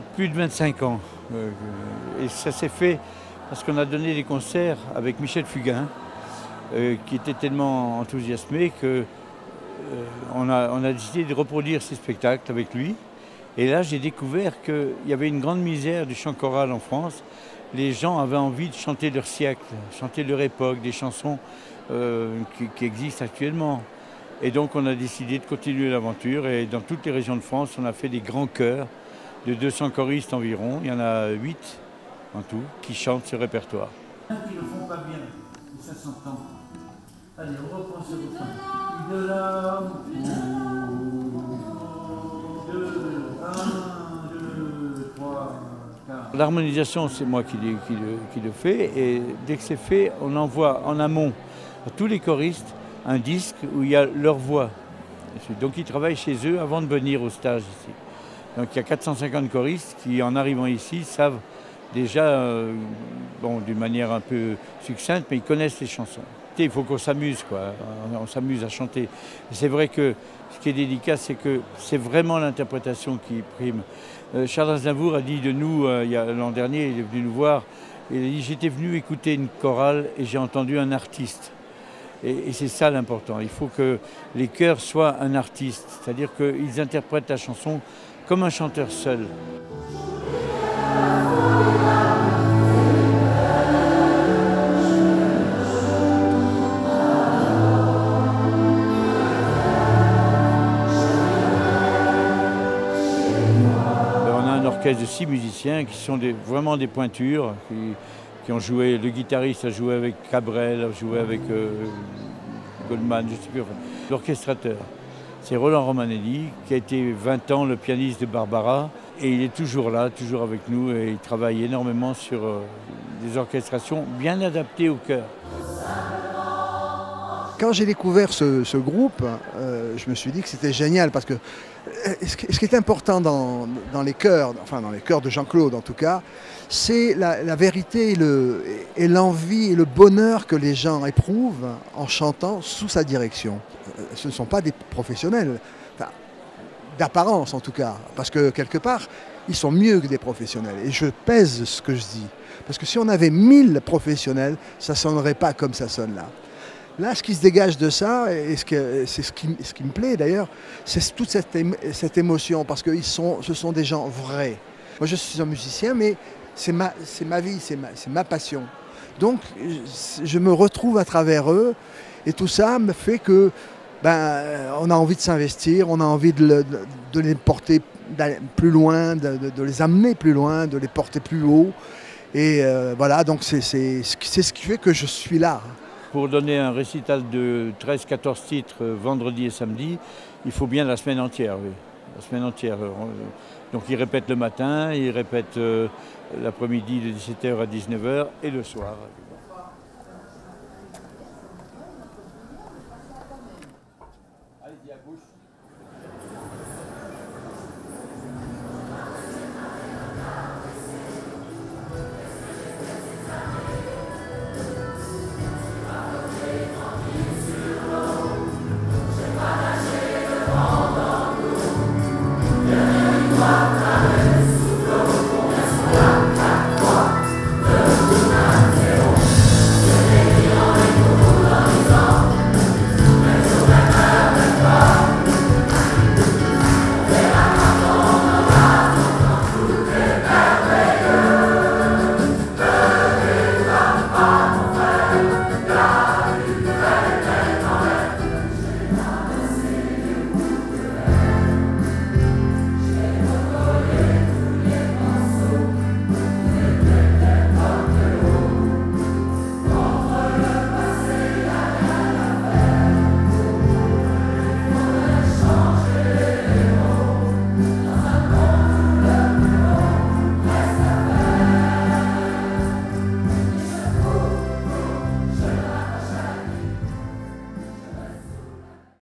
fait plus de 25 ans. Et ça s'est fait parce qu'on a donné des concerts avec Michel Fugain, qui était tellement enthousiasmé qu'on a décidé de reproduire ces spectacles avec lui. Et là, j'ai découvert qu'il y avait une grande misère du chant choral en France. Les gens avaient envie de chanter leur siècle, chanter leur époque, des chansons qui existent actuellement. Et donc, on a décidé de continuer l'aventure. Et dans toutes les régions de France, on a fait des grands chœurs de 200 choristes environ. Il y en a 8 en tout qui chantent ce répertoire. Qui ne le font pas bien, et ça s'entend. Allez, on reprend ce refrain. De là, l'harmonisation, c'est moi qui le fais, et dès que c'est fait, on envoie en amont à tous les choristes un disque où il y a leur voix. Donc ils travaillent chez eux avant de venir au stage ici. Donc il y a 450 choristes qui, en arrivant ici, savent déjà, d'une manière un peu succincte, mais ils connaissent les chansons. Il faut qu'on s'amuse, quoi. On s'amuse à chanter. C'est vrai que ce qui est délicat, c'est que c'est vraiment l'interprétation qui prime. Charles Aznavour a dit de nous, l'an dernier, il est venu nous voir, et il a dit « J'étais venu écouter une chorale et j'ai entendu un artiste ». Et c'est ça l'important. Il faut que les chœurs soient un artiste, c'est-à-dire qu'ils interprètent la chanson comme un chanteur seul. De 6 musiciens qui sont vraiment des pointures, qui ont joué, le guitariste a joué avec Cabrel, a joué avec Goldman, je ne sais plus, enfin, l'orchestrateur. C'est Roland Romanelli, qui a été 20 ans le pianiste de Barbara, et il est toujours là, toujours avec nous, et il travaille énormément sur des orchestrations bien adaptées au chœur. Quand j'ai découvert ce groupe, je me suis dit que c'était génial parce que ce qui est important dans les chœurs, enfin dans les chœurs de Jean-Claude en tout cas, c'est la vérité et l'envie et le bonheur que les gens éprouvent en chantant sous sa direction. Ce ne sont pas des professionnels, enfin, d'apparence en tout cas, parce que quelque part, ils sont mieux que des professionnels. Et je pèse ce que je dis. Parce que si on avait 1000 professionnels, ça ne sonnerait pas comme ça sonne là. Là, ce qui se dégage de ça, et c'est ce qui me plaît d'ailleurs, c'est toute cette émotion, parce que ce sont des gens vrais. Moi, je suis un musicien, mais c'est ma vie, c'est ma passion. Donc, je me retrouve à travers eux, et tout ça me fait que, on a envie de s'investir, on a envie de les porter plus loin, de les amener plus loin, de les porter plus haut. Et voilà, donc c'est ce qui fait que je suis là. Pour donner un récital de 13-14 titres vendredi et samedi, il faut bien la semaine entière, oui. La semaine entière. Donc ils répètent le matin, ils répètent l'après-midi de 17h à 19h et le soir. Allez-y à gauche.